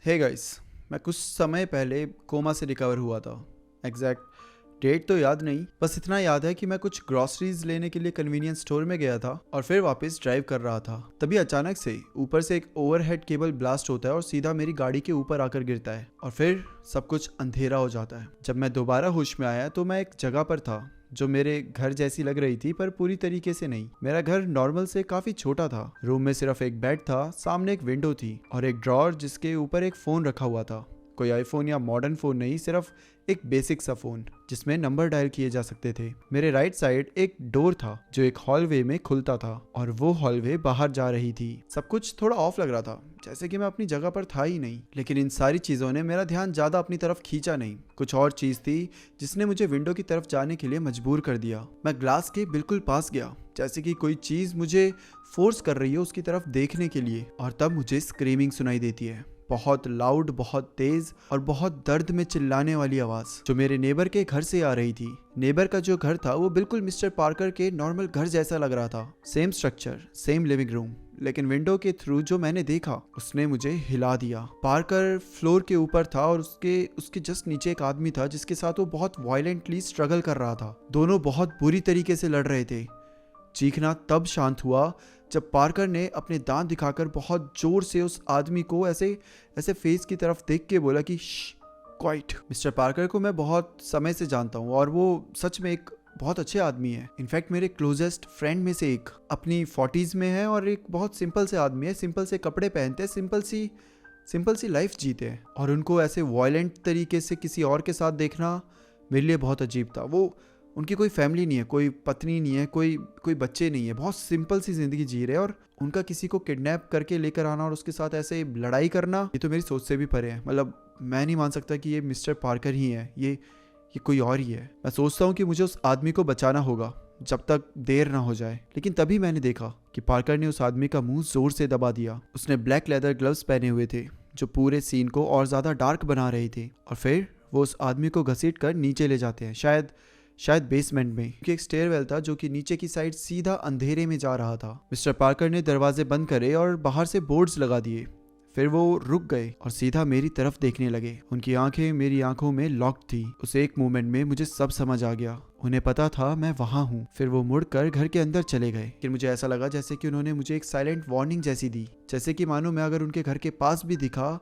Hey guys, मैं कुछ समय पहले कोमा से रिकवर हुआ था। एग्जैक्ट डेट तो याद नहीं, बस इतना याद है कि मैं कुछ ग्रॉसरीज लेने के लिए कन्वीनियंस स्टोर में गया था और फिर वापस ड्राइव कर रहा था। तभी अचानक से ऊपर से एक ओवरहेड केबल ब्लास्ट होता है और सीधा मेरी गाड़ी के ऊपर आकर गिरता है और फिर सब कुछ अंधेरा हो जाता है। जब मैं दोबारा होश में आया तो मैं एक जगह पर था जो मेरे घर जैसी लग रही थी, पर पूरी तरीके से नहीं। मेरा घर नॉर्मल से काफी छोटा था। रूम में सिर्फ एक बेड था, सामने एक विंडो थी और एक ड्रॉअर जिसके ऊपर एक फोन रखा हुआ था। कोई आईफोन या मॉडर्न फोन नहीं, सिर्फ एक बेसिक सा फोन जिसमें नंबर डायल किए जा सकते थे। मेरे राइट साइड एक डोर था जो एक हॉलवे में खुलता था और वो हॉलवे बाहर जा रही थी। सब कुछ थोड़ा ऑफ लग रहा था, जैसे कि मैं अपनी जगह पर था ही नहीं। लेकिन इन सारी चीजों ने मेरा ध्यान ज्यादा अपनी तरफ खींचा नहीं। कुछ और चीज थी जिसने मुझे विंडो की तरफ जाने के लिए मजबूर कर दिया। मैं ग्लास के बिल्कुल पास गया, जैसे कि कोई चीज मुझे फोर्स कर रही है उसकी तरफ देखने के लिए। और तब मुझे स्क्रीमिंग सुनाई देती है, बहुत लाउड, बहुत तेज और बहुत दर्द में चिल्लाने वाली आवाज, जो मेरे नेबर के घर से आ रही थी। नेबर का जो घर था वो बिल्कुल मिस्टर पार्कर के नॉर्मल घर जैसा लग रहा था। Same structure, same living room, लेकिन विंडो के थ्रू जो मैंने देखा उसने मुझे हिला दिया। पार्कर फ्लोर के ऊपर था और उसके जस्ट नीचे एक आदमी था जिसके साथ वो बहुत वायलेंटली स्ट्रगल कर रहा था। दोनों बहुत बुरी तरीके से लड़ रहे थे। चीखना तब शांत हुआ जब पार्कर ने अपने दांत दिखाकर बहुत जोर से उस आदमी को ऐसे ऐसे फेस की तरफ देख के बोला कि क्वाइट। मिस्टर पार्कर को मैं बहुत समय से जानता हूँ और वो सच में एक बहुत अच्छे आदमी है। इनफैक्ट मेरे क्लोजेस्ट फ्रेंड में से एक। अपनी 40s में है और एक बहुत सिंपल से आदमी है। सिंपल से कपड़े पहनते हैं, सिंपल सी लाइफ जीते हैं, और उनको ऐसे वायलेंट तरीके से किसी और के साथ देखना मेरे लिए बहुत अजीब था। वो उनकी कोई फैमिली नहीं है, कोई पत्नी नहीं है, कोई बच्चे नहीं है, बहुत सिंपल सी जिंदगी जी रहे हैं। और उनका किसी को किडनैप करके लेकर आना और उसके साथ ऐसे लड़ाई करना, ये तो मेरी सोच से भी परे है। मतलब मैं नहीं मान सकता कि ये मिस्टर पार्कर ही है, ये कोई और ही है। मैं सोचता हूँ कि मुझे उस आदमी को बचाना होगा जब तक देर ना हो जाए। लेकिन तभी मैंने देखा कि पार्कर ने उस आदमी का मुंह जोर से दबा दिया। उसने ब्लैक लेदर ग्लव्स पहने हुए थे जो पूरे सीन को और ज्यादा डार्क बना रहे थे। और फिर वो उस आदमी को घसीट कर नीचे ले जाते हैं, शायद बेसमेंट में, क्योंकि एक स्टेयरवेल था जो कि नीचे की साइड सीधा अंधेरे में जा रहा था। मिस्टर पार्कर ने दरवाजे बंद करे और बाहर से बोर्ड्स लगा दिए। फिर वो रुक गए और सीधा मेरी तरफ देखने लगे। उनकी आंखें मेरी आंखों में लॉक थी। उस एक मोमेंट में मुझे सब समझ आ गया। उन्हें पता था मैं वहां हूँ। फिर वो मुड़कर घर के अंदर चले गए। फिर मुझे ऐसा लगा जैसे कि उन्होंने मुझे एक साइलेंट वार्निंग जैसी दी, जैसे कि मानो मैं अगर उनके घर के पास भी दिखा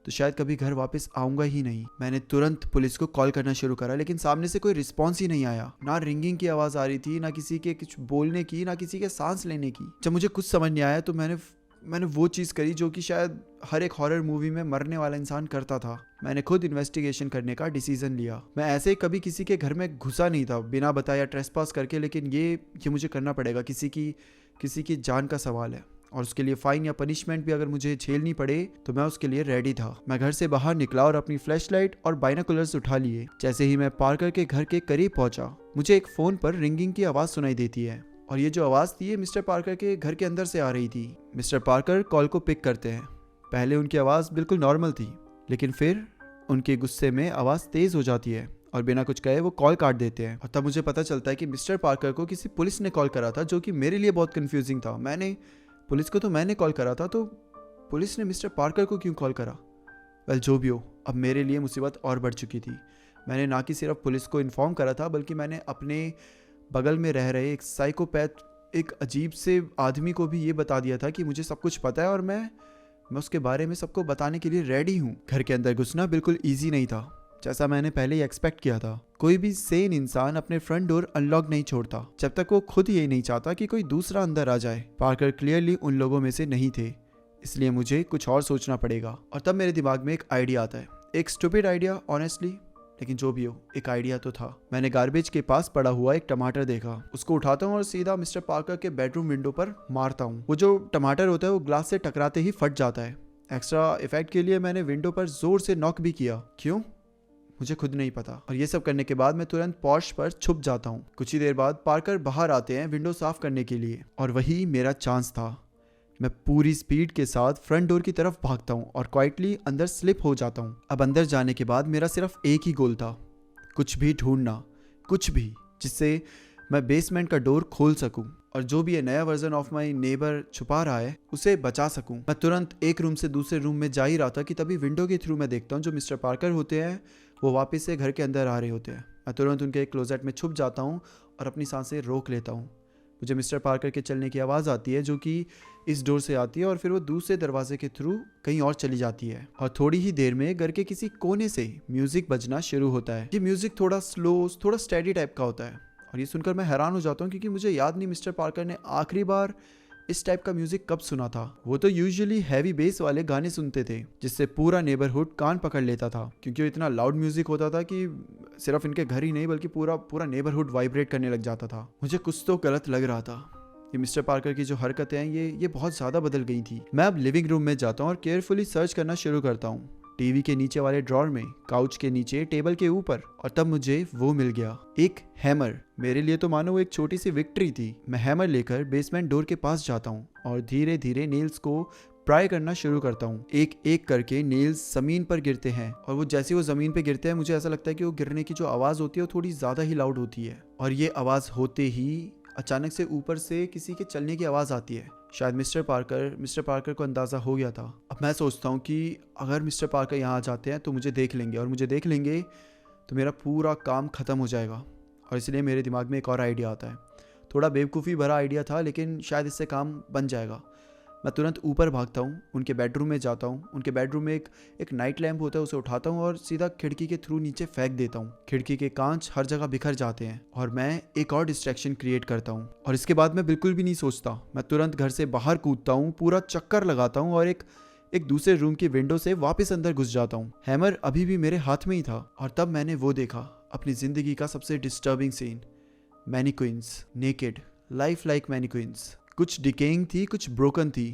तो शायद कभी घर वापस आऊंगा ही नहीं। मैंने तुरंत पुलिस को कॉल करना शुरू करा, लेकिन सामने से कोई रिस्पॉन्स ही नहीं आया। ना रिंगिंग की आवाज आ रही थी, ना किसी के कुछ बोलने की, ना किसी के सांस लेने की। जब मुझे कुछ समझ नहीं आया तो मैंने वो चीज करी जो कि शायद हर एक हॉरर मूवी में मरने वाला इंसान करता था। मैंने खुद इन्वेस्टिगेशन करने का डिसीजन लिया। मैं ऐसे कभी किसी के घर में घुसा नहीं था बिना बताया, ट्रेसपास करके, लेकिन ये मुझे करना पड़ेगा। किसी की जान का सवाल है और उसके लिए फाइन या पनिशमेंट भी अगर मुझे झेलनी पड़े तो मैं उसके लिए रेडी था। मैं घर से बाहर निकला और अपनी फ्लैशलाइट और बाइनोकुलर्स उठा लिए। जैसे ही मैं पार्कर के घर के करीब पहुंचा, मुझे एक फोन पर रिंगिंग की आवाज सुनाई देती है और ये जो आवाज थी ये मिस्टर पार्कर के घर के अंदर से आ रही थी। मिस्टर पार्कर कॉल को पिक करते हैं। पहले उनकी आवाज बिल्कुल नॉर्मल थी, लेकिन फिर उनके गुस्से में आवाज तेज हो जाती है और बिना कुछ कहे वो कॉल काट देते हैं। और तब मुझे पता चलता है कि मिस्टर पार्कर को किसी पुलिस ने कॉल करा था, जो कि मेरे लिए बहुत कंफ्यूजिंग था। पुलिस को तो मैंने कॉल करा था, तो पुलिस ने मिस्टर पार्कर को क्यों कॉल करा? वेल, जो भी हो, अब मेरे लिए मुसीबत और बढ़ चुकी थी। मैंने ना कि सिर्फ पुलिस को इन्फॉर्म करा था, बल्कि मैंने अपने बगल में रह रहे एक साइकोपैथ, एक अजीब से आदमी को भी ये बता दिया था कि मुझे सब कुछ पता है और मैं उसके बारे में सबको बताने के लिए रेडी हूँ। घर के अंदर घुसना बिल्कुल ईजी नहीं था, जैसा मैंने पहले ही एक्सपेक्ट किया था। कोई भी सेन इंसान अपने फ्रंट डोर अनलॉक नहीं छोड़ता जब तक वो खुद ये नहीं चाहता कि कोई दूसरा अंदर आ जाए। पार्कर क्लियरली उन लोगों में से नहीं थे, इसलिए मुझे कुछ और सोचना पड़ेगा। और तब मेरे दिमाग में एक आइडिया आता है, एक स्टूपिड आइडिया ऑनेस्टली, लेकिन जो भी हो, एक आइडिया तो था। मैंने गार्बेज के पास पड़ा हुआ एक टमाटर देखा, उसको उठाता हूँ और सीधा मिस्टर पार्कर के बेडरूम विंडो पर मारता हूँ। वो जो टमाटर होता है वो ग्लास से टकराते ही फट जाता है। एक्स्ट्रा इफेक्ट के लिए मैंने विंडो पर जोर से नॉक भी किया। क्यों, मुझे खुद नहीं पता। और ये सब करने के बाद मैं तुरंत पॉर्च पर छुप जाता हूँ। कुछ ही देर बाद पार्कर बाहर आते हैं विंडो साफ करने के लिए, और वही मेरा चांस था। मैं पूरी स्पीड के साथ फ्रंट डोर की तरफ भागता हूँ और क्वाइटली अंदर स्लिप हो जाता हूँ। अब अंदर जाने के बाद मेरा सिर्फ एक ही गोल था, कुछ भी ढूंढना, कुछ भी जिससे मैं बेसमेंट का डोर खोल सकूं और जो भी ये नया वर्जन ऑफ माई नेबर छुपा रहा है उसे बचा सकूं। मैं तुरंत एक रूम से दूसरे रूम में जा ही रहा था कि तभी विंडो के थ्रू मैं देखता हूँ जो मिस्टर पार्कर होते हैं वो वापस से घर के अंदर आ रहे होते हैं। मैं तुरंत उनके क्लोजेट में छुप जाता हूँ और अपनी सांसें रोक लेता हूँ। मुझे मिस्टर पार्कर के चलने की आवाज़ आती है जो कि इस डोर से आती है और फिर वो दूसरे दरवाजे के थ्रू कहीं और चली जाती है और थोड़ी ही देर में घर के किसी कोने से म्यूजिक बजना शुरू होता है। ये म्यूजिक थोड़ा स्लो, थोड़ा स्टेडी टाइप का होता है और ये सुनकर मैं हैरान हो जाता हूँ क्योंकि मुझे याद नहीं मिस्टर पार्कर ने आखिरी बार इस टाइप का म्यूजिक कब सुना था। वो तो यूजुअली हैवी बेस वाले गाने सुनते थे जिससे पूरा नेबरहुड कान पकड़ लेता था क्योंकि वो इतना लाउड म्यूजिक होता था कि सिर्फ इनके घर ही नहीं बल्कि पूरा नेबरहुड वाइब्रेट करने लग जाता था। मुझे कुछ तो गलत लग रहा था। ये मिस्टर पार्कर की जो हरकतें हैं ये बहुत ज़्यादा बदल गई थी। मैं अब लिविंग रूम में जाता हूँ और केयरफुली सर्च करना शुरू करता हूँ, टीवी के नीचे वाले ड्रॉर में, काउच के नीचे, टेबल के ऊपर, और तब मुझे वो मिल गया, एक हैमर। मेरे लिए तो मानो वो एक छोटी सी विक्ट्री थी। मैं हैमर लेकर बेसमेंट डोर के पास जाता हूँ और धीरे धीरे नेल्स को प्राय करना शुरू करता हूँ। एक एक करके नेल्स जमीन पर गिरते हैं और वो जैसे वो जमीन पे गिरते हैं मुझे ऐसा लगता है कि वो गिरने की जो आवाज़ होती है वो थोड़ी ज़्यादा ही लाउड होती है और ये आवाज़ होते ही अचानक से ऊपर से किसी के चलने की आवाज़ आती है। शायद मिस्टर पार्कर को अंदाज़ा हो गया था। अब मैं सोचता हूँ कि अगर मिस्टर पार्कर यहाँ आ जाते हैं तो मुझे देख लेंगे और मुझे देख लेंगे तो मेरा पूरा काम ख़त्म हो जाएगा। और इसलिए मेरे दिमाग में एक और आइडिया आता है। थोड़ा बेवकूफ़ी भरा आइडिया था लेकिन शायद इससे काम बन जाएगा। मैं तुरंत ऊपर भागता हूँ, उनके बेडरूम में जाता हूँ। उनके बेडरूम में एक नाइट लैम्प होता है, उसे उठाता हूँ और सीधा खिड़की के थ्रू नीचे फेंक देता हूँ। खिड़की के कांच हर जगह बिखर जाते हैं और मैं एक और डिस्ट्रैक्शन क्रिएट करता हूँ। और इसके बाद मैं बिल्कुल भी नहीं सोचता, मैं तुरंत घर से बाहर कूदता हूँ, पूरा चक्कर लगाता हूँ और एक दूसरे रूम की विंडो से वापस अंदर घुस जाता हूँ। हैमर अभी भी मेरे हाथ में ही था और तब मैंने वो देखा, अपनी ज़िंदगी का सबसे disturbing scene. Mannequins, naked, life like mannequins. कुछ डिकेइंग थी, कुछ ब्रोकन थी,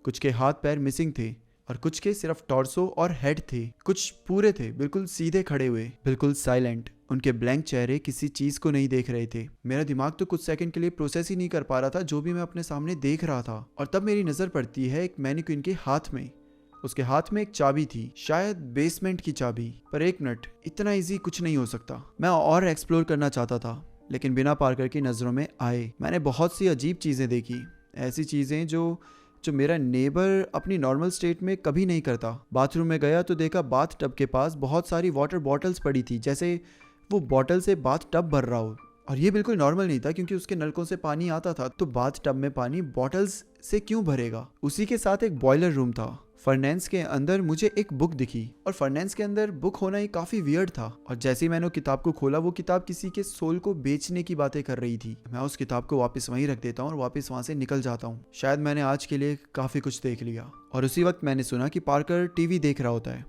कुछ के हाथ पैर मिसिंग थे और कुछ के सिर्फ टॉर्सो और हेड थे। कुछ पूरे थे, बिल्कुल सीधे खड़े हुए, बिल्कुल साइलेंट। उनके ब्लैंक चेहरे किसी चीज को नहीं देख रहे थे। मेरा दिमाग तो कुछ सेकंड के लिए प्रोसेस ही नहीं कर पा रहा था जो भी मैं अपने सामने देख रहा था। और तब मेरी नजर पड़ती है एक मैनीक्वीन के हाथ में। उसके हाथ में एक चाबी थी, शायद बेसमेंट की चाबी। पर एक मिनट, इतना इजी कुछ नहीं हो सकता। मैं और एक्सप्लोर करना चाहता था लेकिन बिना पार्कर की नजरों में आए मैंने बहुत सी अजीब चीजें देखी। ऐसी चीजें जो मेरा नेबर अपनी नॉर्मल स्टेट में कभी नहीं करता। बाथरूम में गया तो देखा बाथ टब के पास बहुत सारी वाटर बॉटल्स पड़ी थी, जैसे वो बॉटल से बाथ टब भर रहा हो। और ये बिल्कुल नॉर्मल नहीं था क्योंकि उसके नलकों से पानी आता था, तो बाथ टब में पानी बॉटल्स से क्यों भरेगा। उसी के साथ एक बॉयलर रूम था। फर्नेंस के अंदर मुझे एक बुक दिखी और फर्नेंस के अंदर बुक होना ही काफी वियर्ड था। और जैसे ही मैंने वो किताब को खोला, वो किताब किसी के सोल को बेचने की बातें कर रही थी। मैं उस किताब को वापस वहीं रख देता हूँ और वापस वहां से निकल जाता हूँ। शायद मैंने आज के लिए काफी कुछ देख लिया। और उसी वक्त मैंने सुना कि पार्कर टीवी देख रहा होता है।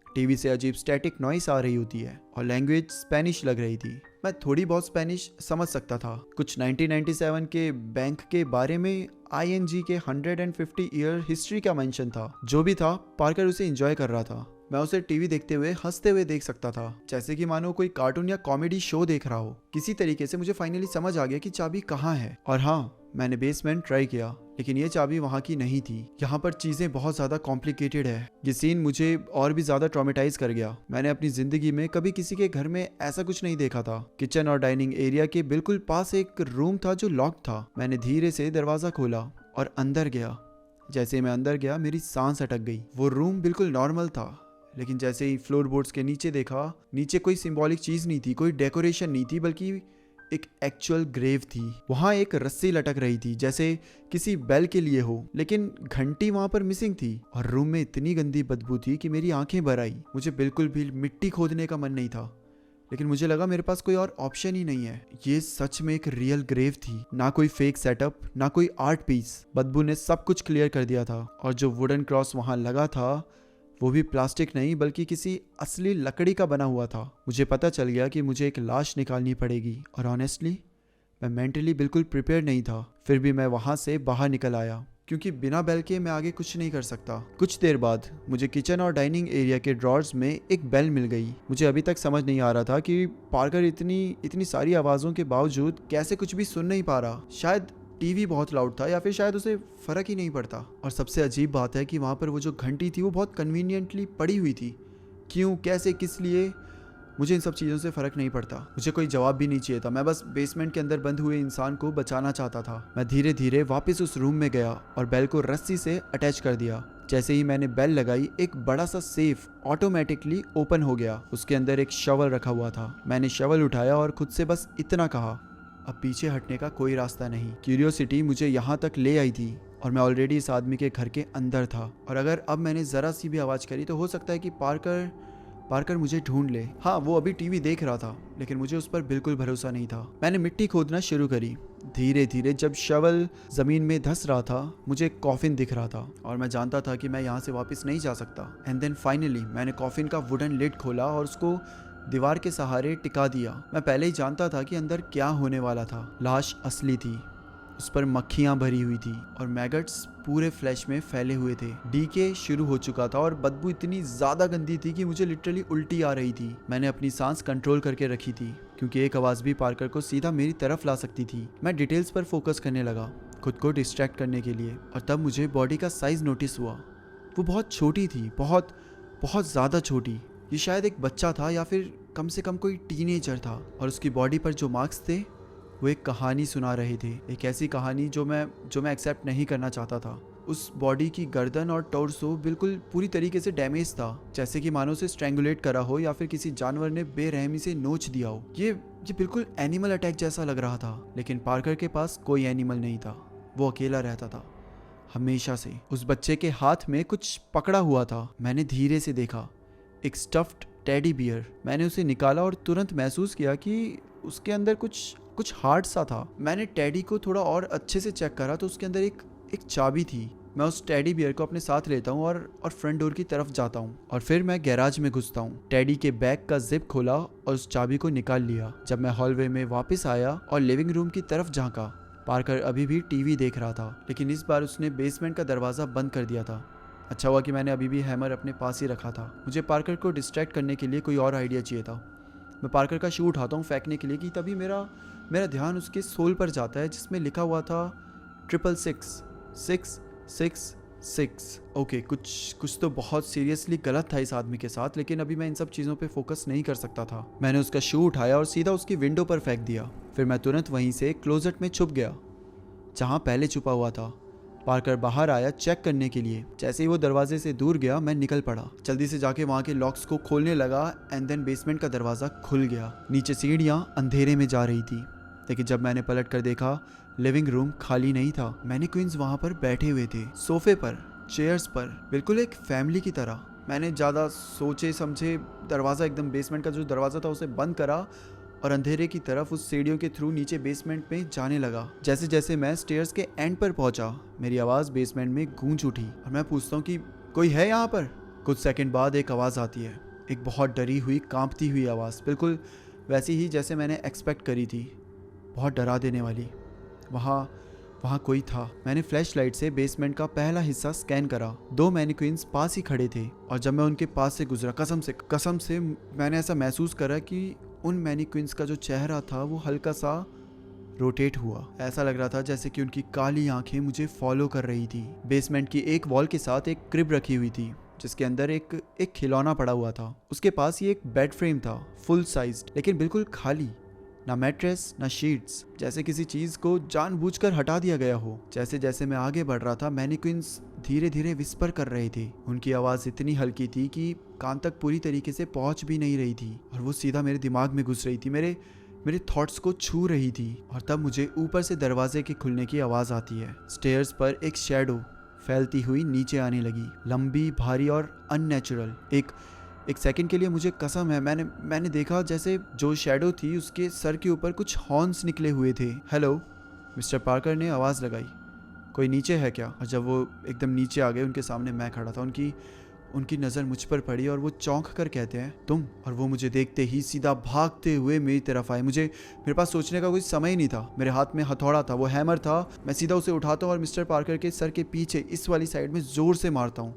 टीवी से अजीब स्टैटिक नॉइस आ रही होती है और लैंग्वेज स्पेनिश लग रही थी। मैं थोड़ी बहुत स्पेनिश समझ सकता था। कुछ 1997 के बैंक के बारे में ING के 150 ईयर हिस्ट्री का मेंशन था। जो भी था, पार्कर उसे एंजॉय कर रहा था। मैं उसे टीवी देखते हुए हंसते हुए देख सकता था, जैसे कि मानो कोई कार्टून या कॉमेडी शो देख रहा हो। किसी तरीके से मुझे फाइनली समझ आ गया कि चाबी कहाँ है। और हाँ, मैंने बेसमेंट ट्राई किया लेकिन ये चाबी वहाँ की नहीं थी। यहाँ पर चीजें बहुत ज्यादा कॉम्प्लिकेटेड है। ये सीन मुझे और भी ज्यादा ट्रॉमेटाइज कर गया। मैंने अपनी जिंदगी में कभी किसी के घर में ऐसा कुछ नहीं देखा था। किचन और डाइनिंग एरिया के बिल्कुल पास एक रूम था जो लॉक था। मैंने धीरे से दरवाजा खोला और अंदर गया। जैसे मैं अंदर गया मेरी सांस अटक गई। वो रूम बिल्कुल नॉर्मल था लेकिन जैसे ही फ्लोर बोर्ड्स के नीचे देखा, नीचे कोई सिंबॉलिक चीज नहीं थी, कोई डेकोरेशन नहीं थी, बल्कि एक एक्चुअल ग्रेव थी। वहां एक रस्सी लटक रही थी जैसे किसी बेल के लिए हो, लेकिन घंटी वहां पर मिसिंग थी। और रूम में इतनी गंदी बदबू थी कि मेरी आंखें भर आई। मुझे बिल्कुल भी मिट्टी खोदने का मन नहीं था लेकिन मुझे लगा मेरे पास कोई और ऑप्शन ही नहीं है। ये सच में एक रियल ग्रेव थी, ना कोई फेक सेटअप, ना कोई आर्ट पीस। बदबू ने सब कुछ क्लियर कर दिया था। और जो वुडन क्रॉस वहां लगा था वो भी प्लास्टिक नहीं बल्कि किसी असली लकड़ी का बना हुआ था। मुझे पता चल गया कि मुझे एक लाश निकालनी पड़ेगी और ऑनेस्टली मैं मेंटली बिल्कुल प्रिपेयर नहीं था। फिर भी मैं वहां से बाहर निकल आया क्योंकि बिना बेल के मैं आगे कुछ नहीं कर सकता। कुछ देर बाद मुझे किचन और डाइनिंग एरिया के ड्रॉर्स में एक बेल मिल गई। मुझे अभी तक समझ नहीं आ रहा था कि पार्कर इतनी सारी आवाज़ों के बावजूद कैसे कुछ भी सुन नहीं पा रहा। शायद टीवी बहुत लाउड था या फिर शायद उसे फर्क ही नहीं पड़ता। और सबसे अजीब बात है कि वहाँ पर वो जो घंटी थी वो बहुत कन्वीनियंटली पड़ी हुई थी। क्यों, कैसे, किस लिए, मुझे इन सब चीज़ों से फ़र्क नहीं पड़ता, मुझे कोई जवाब भी नहीं चाहिए था। मैं बस बेसमेंट के अंदर बंद हुए इंसान को बचाना चाहता था। मैं धीरे धीरे वापस उस रूम में गया और बेल को रस्सी से अटैच कर दिया। जैसे ही मैंने बेल लगाई, एक बड़ा सा सेफ ऑटोमेटिकली ओपन हो गया। उसके अंदर एक शवल रखा हुआ था। मैंने शवल उठाया और खुद से बस इतना कहा, अब पीछे हटने का कोई रास्ता नहीं। क्यूरियोसिटी मुझे यहाँ तक ले आई थी और मैं ऑलरेडी इस आदमी के घर के अंदर था। और अगर अब मैंने ज़रा सी भी आवाज़ करी तो हो सकता है कि पार्कर मुझे ढूंढ ले। हाँ, वो अभी टीवी देख रहा था, लेकिन मुझे उस पर बिल्कुल भरोसा नहीं था। मैंने मिट्टी खोदना शुरू करी। धीरे धीरे जब शवल ज़मीन में धंस रहा था, मुझे एक कॉफिन दिख रहा था और मैं जानता था कि मैं यहाँ से वापस नहीं जा सकता। एंड देन फाइनली मैंने कॉफिन का वुडन लिड खोला और उसको दीवार के सहारे टिका दिया। मैं पहले ही जानता था कि अंदर क्या होने वाला था। लाश असली थी, उस पर मक्खियां भरी हुई थी और मैगट्स पूरे फ्लैश में फैले हुए थे। डीके शुरू हो चुका था और बदबू इतनी ज़्यादा गंदी थी कि मुझे लिटरली उल्टी आ रही थी। मैंने अपनी सांस कंट्रोल करके रखी थी क्योंकि एक आवाज़ भी पार्कर को सीधा मेरी तरफ ला सकती थी। मैं डिटेल्स पर फोकस करने लगा, खुद को डिस्ट्रैक्ट करने के लिए। और तब मुझे बॉडी का साइज़ नोटिस हुआ। वो बहुत छोटी थी, बहुत बहुत ज़्यादा छोटी। ये शायद एक बच्चा था या फिर कम से कम कोई टीनेजर था। और उसकी बॉडी पर जो मार्क्स थे वो एक कहानी सुना रहे थे, एक ऐसी कहानी जो मैं एक्सेप्ट नहीं करना चाहता था। उस बॉडी की गर्दन और टॉर्सो बिल्कुल पूरी तरीके से डैमेज था, जैसे कि मानो उसे स्ट्रैंगुलेट करा हो या फिर किसी जानवर ने बेरहमी से नोच दिया हो। ये बिल्कुल एनिमल अटैक जैसा लग रहा था। लेकिन पार्कर के पास कोई एनिमल नहीं था, वो अकेला रहता था हमेशा से। उस बच्चे के हाथ में कुछ पकड़ा हुआ था। मैंने धीरे से देखा, एक स्टफ्ड टेडी बियर। मैंने उसे निकाला और तुरंत महसूस किया कि उसके अंदर कुछ हार्ड सा था। मैंने टेडी को थोड़ा और अच्छे से चेक करा तो उसके अंदर एक चाबी थी। मैं उस टेडी बियर को अपने साथ लेता हूँ और फ्रंट डोर की तरफ जाता हूँ और फिर मैं गैराज में घुसता हूँ। टेडी के बैग का जिप खोला और उस चाबी को निकाल लिया। जब मैं हॉलवे में वापस आया और लिविंग रूम की तरफ झांका, पार्कर अभी भी टीवी देख रहा था, लेकिन इस बार उसने बेसमेंट का दरवाज़ा बंद कर दिया था। अच्छा हुआ कि मैंने अभी भी हैमर अपने पास ही रखा था। मुझे पार्कर को डिस्ट्रैक्ट करने के लिए कोई और आइडिया चाहिए था। मैं पार्कर का शू उठाता हूँ फेंकने के लिए कि तभी मेरा ध्यान उसके सोल पर जाता है जिसमें लिखा हुआ था 666 ओके, कुछ तो बहुत सीरियसली गलत था इस आदमी के साथ, लेकिन अभी मैं इन सब चीज़ों पे फोकस नहीं कर सकता था। मैंने उसका शू उठाया और सीधा उसकी विंडो पर फेंक दिया। फिर मैं तुरंत वहीं से क्लोजेट में छुप गया जहाँ पहले छुपा हुआ था। पार्कर बाहर आया चेक करने के लिए। जैसे ही वो दरवाजे से दूर गया, मैं निकल पड़ा। जल्दी से जाके वहाँ के लॉक्स को खोलने लगा एंड देन बेसमेंट का दरवाज़ा खुल गया। नीचे सीढ़ियाँ अंधेरे में जा रही थी, लेकिन जब मैंने पलट कर देखा, लिविंग रूम खाली नहीं था। मैनीक्वींस वहाँ पर बैठे हुए थे, सोफे पर, चेयर्स पर, बिल्कुल एक फैमिली की तरह। मैंने ज़्यादा सोचे समझे दरवाज़ा, एकदम बेसमेंट का जो दरवाज़ा था उसे बंद करा और अंधेरे की तरफ उस सीढ़ियों के थ्रू नीचे बेसमेंट में जाने लगा। जैसे जैसे मैं स्टेयर्स के एंड पर पहुंचा, मेरी आवाज़ बेसमेंट में गूंज उठी और मैं पूछता हूँ कि कोई है यहाँ पर। कुछ सेकंड बाद एक आवाज़ आती है, एक बहुत डरी हुई, कांपती हुई आवाज़, बिल्कुल वैसी ही जैसे मैंने एक्सपेक्ट करी थी, बहुत डरा देने वाली। वहाँ कोई था। मैंने फ्लैश लाइट से बेसमेंट का पहला हिस्सा स्कैन करा। 2 मैनीक्वींस पास ही खड़े थे और जब मैं उनके पास से गुजरा, कसम से मैंने ऐसा महसूस करा कि उन मैनीक्वींस का जो चेहरा था वो हल्का सा रोटेट हुआ। ऐसा लग रहा था जैसे कि उनकी काली आंखें मुझे फॉलो कर रही थी। बेसमेंट की एक वॉल के साथ एक क्रिब रखी हुई थी जिसके अंदर एक खिलौना पड़ा हुआ था। उसके पास ही एक बेड फ्रेम था, फुल साइज्ड, लेकिन बिल्कुल खाली। ना मैट्रेस ना शीट्स, जैसे किसी चीज को जानबूझकर हटा दिया गया हो। जैसे जैसे मैं आगे बढ़ रहा था, मैनीक्वींस धीरे धीरे विस्पर कर रहे थे। उनकी आवाज इतनी हल्की थी कि कान तक पूरी तरीके से पहुंच भी नहीं रही थी और वो सीधा मेरे दिमाग में घुस रही थी, मेरे थॉट्स को छू रही थी। और तब मुझे ऊपर से दरवाजे के खुलने की आवाज आती है। स्टेयर्स पर एक शैडो फैलती हुई नीचे आने लगी, लंबी, भारी और अननेचुरल। एक सेकंड के लिए मुझे कसम है मैंने देखा जैसे जो शैडो थी उसके सर के ऊपर कुछ हॉर्न्स निकले हुए थे। हेलो, मिस्टर पार्कर ने आवाज़ लगाई, कोई नीचे है क्या? और जब वो एकदम नीचे आ गए, उनके सामने मैं खड़ा था। उनकी नज़र मुझ पर पड़ी और वो चौंक कर कहते हैं, तुम? और वो मुझे देखते ही सीधा भागते हुए मेरी तरफ आए। मेरे पास सोचने का कोई समय ही नहीं था। मेरे हाथ में हथौड़ा था, वो हैमर था। मैं सीधा उसे उठाता हूँ और मिस्टर पार्कर के सर के पीछे इस वाली साइड में ज़ोर से मारता हूँ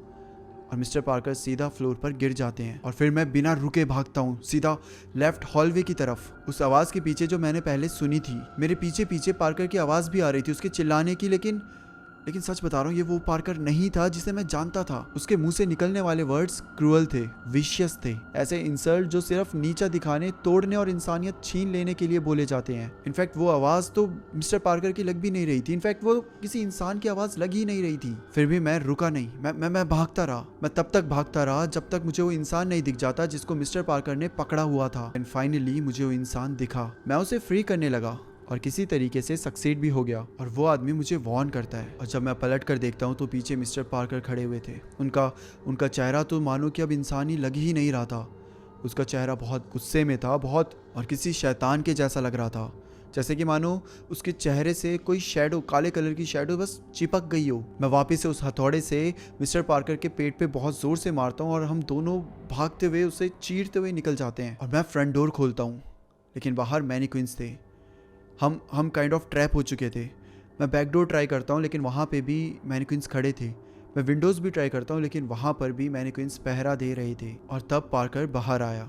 और मिस्टर पार्कर सीधा फ्लोर पर गिर जाते हैं। और फिर मैं बिना रुके भागता हूँ सीधा लेफ्ट हॉलवे की तरफ, उस आवाज़ के पीछे जो मैंने पहले सुनी थी। मेरे पीछे पीछे पार्कर की आवाज़ भी आ रही थी, उसके चिल्लाने की, लेकिन लेकिन सच बता रहा हूँ, ये वो पार्कर नहीं था जिसे मैं जानता था। उसके मुंह से निकलने वाले वर्ड्स क्रूअल थे, विशियस थे, ऐसे इंसल्ट जो सिर्फ नीचा दिखाने, तोड़ने और इंसानियत छीन लेने के लिए बोले जाते हैं। इनफैक्ट वो आवाज तो मिस्टर पार्कर की लग भी नहीं रही थी। इनफैक्ट वो किसी इंसान की आवाज लग ही नहीं रही थी। फिर भी मैं रुका नहीं, मैं भागता रहा। मैं तब तक भागता रहा जब तक मुझे वो इंसान नहीं दिख जाता जिसको मिस्टर पार्कर ने पकड़ा हुआ था। एंड फाइनली मुझे वो इंसान दिखा। मैं उसे फ्री करने लगा और किसी तरीके से सक्सीड भी हो गया। और वो आदमी मुझे वार्न करता है और जब मैं पलट कर देखता हूँ तो पीछे मिस्टर पार्कर खड़े हुए थे। उनका चेहरा तो मानो कि अब इंसानी लग ही नहीं रहा था। उसका चेहरा बहुत गुस्से में था, बहुत, और किसी शैतान के जैसा लग रहा था, जैसे कि मानो उसके चेहरे से कोई शैडो, काले कलर की शैडो बस चिपक गई हो। मैं वापस से उस हथौड़े से मिस्टर पार्कर के पेट पे बहुत जोर से मारता हूँ और हम दोनों भागते हुए उसे चीरते हुए निकल जाते हैं। और मैं फ्रंट डोर खोलता हूँ, लेकिन बाहर मैनिक्विन्स थे। हम काइंड ऑफ ट्रैप हो चुके थे। मैं बैक डोर ट्राई करता हूँ, लेकिन वहाँ पे भी मैनिक्विन्स खड़े थे। मैं विंडोज़ भी ट्राई करता हूँ, लेकिन वहाँ पर भी मैनिक्विन्स पहरा दे रहे थे। और तब पार्कर बाहर आया।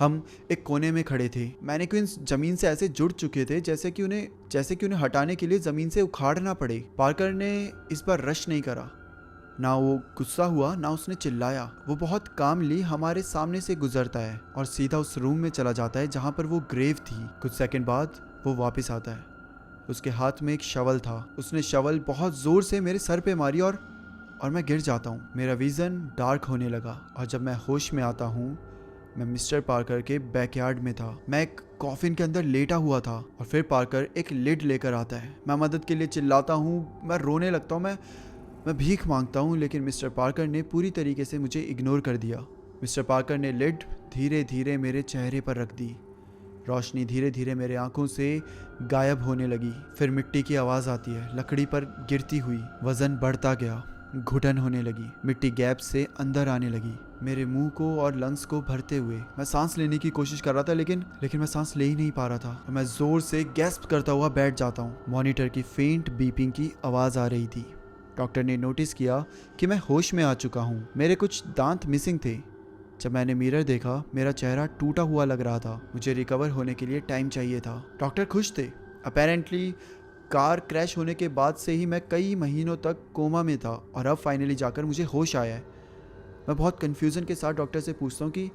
हम एक कोने में खड़े थे। मैनिक्विन्स जमीन से ऐसे जुड़ चुके थे जैसे कि उन्हें हटाने के लिए ज़मीन से उखाड़ना पड़े। पार्कर ने इस बार रश नहीं करा, ना वो गुस्सा हुआ, ना उसने चिल्लाया। वो बहुत कामली हमारे सामने से गुजरता है और सीधा उस रूम में चला जाता है जहाँ पर वो ग्रेव थी। कुछ सेकंड बाद वो वापस आता है। उसके हाथ में एक शवल था। उसने शवल बहुत ज़ोर से मेरे सर पे मारी और मैं गिर जाता हूँ। मेरा विज़न डार्क होने लगा और जब मैं होश में आता हूँ, मैं मिस्टर पार्कर के बैकयार्ड में था। मैं एक कॉफिन के अंदर लेटा हुआ था और फिर पार्कर एक लिड लेकर आता है। मैं मदद के लिए चिल्लाता हूँ, मैं रोने लगता हूँ, मैं भीख मांगता हूँ, लेकिन मिस्टर पार्कर ने पूरी तरीके से मुझे इग्नोर कर दिया। मिस्टर पार्कर ने लिड धीरे धीरे मेरे चेहरे पर रख दी। रोशनी धीरे धीरे मेरे आंखों से गायब होने लगी। फिर मिट्टी की आवाज़ आती है, लकड़ी पर गिरती हुई। वज़न बढ़ता गया, घुटन होने लगी। मिट्टी गैप से अंदर आने लगी, मेरे मुंह को और लंग्स को भरते हुए। मैं सांस लेने की कोशिश कर रहा था, लेकिन मैं सांस ले ही नहीं पा रहा था। मैं ज़ोर से गैस्प करता हुआ बैठ जाता हूँ। मॉनिटर की फेंट बीपिंग की आवाज़ आ रही थी। डॉक्टर ने नोटिस किया कि मैं होश में आ चुका हूँ। मेरे कुछ दांत मिसिंग थे। जब मैंने मिरर देखा, मेरा चेहरा टूटा हुआ लग रहा था। मुझे रिकवर होने के लिए टाइम चाहिए था। डॉक्टर खुश थे। अपेरेंटली कार क्रैश होने के बाद से ही मैं कई महीनों तक कोमा में था और अब फाइनली जाकर मुझे होश आया है। मैं बहुत कन्फ्यूज़न के साथ डॉक्टर से पूछता हूँ कि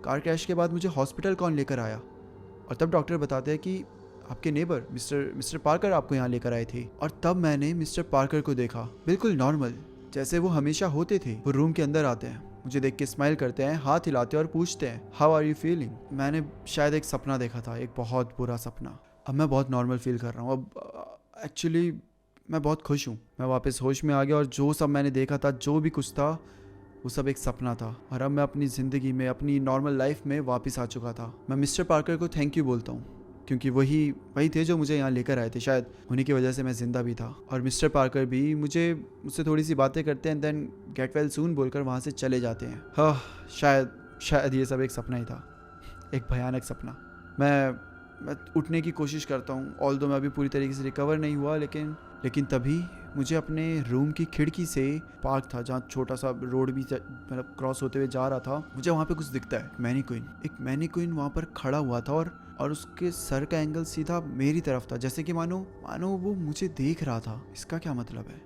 कार क्रैश के बाद मुझे हॉस्पिटल कौन लेकर आया। और तब डॉक्टर बताते हैं कि आपके नेबर मिस्टर पार्कर आपको यहाँ लेकर आए थे। और तब मैंने मिस्टर पार्कर को देखा, बिल्कुल नॉर्मल, जैसे वो हमेशा होते थे। वो रूम के अंदर आते हैं, मुझे देख के स्माइल करते हैं, हाथ हिलाते हैं और पूछते हैं, हाउ आर यू फीलिंग। मैंने शायद एक सपना देखा था, एक बहुत बुरा सपना। अब मैं बहुत नॉर्मल फील कर रहा हूँ। अब एक्चुअली मैं बहुत खुश हूँ। मैं वापस होश में आ गया और जो सब मैंने देखा था, जो भी कुछ था, वो सब एक सपना था। और अब मैं अपनी ज़िंदगी में, अपनी नॉर्मल लाइफ में वापस आ चुका था। मैं मिस्टर पार्कर को थैंक यू बोलता हूँ, क्योंकि वही थे जो मुझे यहाँ लेकर आए थे। शायद उन्हीं की वजह से मैं ज़िंदा भी था। और मिस्टर पार्कर भी मुझसे थोड़ी सी बातें करते हैं, देन गेट वेल सून बोलकर वहाँ से चले जाते हैं। हाँ, शायद ये सब एक सपना ही था, एक भयानक सपना। मैं उठने की कोशिश करता हूँ, ऑल्दो मैं अभी पूरी तरीके से रिकवर नहीं हुआ, लेकिन तभी मुझे अपने रूम की खिड़की से, पार्क था जहाँ छोटा सा रोड भी मतलब क्रॉस होते हुए जा रहा था, मुझे वहाँ पे कुछ दिखता है। एक मैनीक्विन वहाँ पर खड़ा हुआ था और उसके सर का एंगल सीधा मेरी तरफ था, जैसे कि मानो वो मुझे देख रहा था। इसका क्या मतलब है?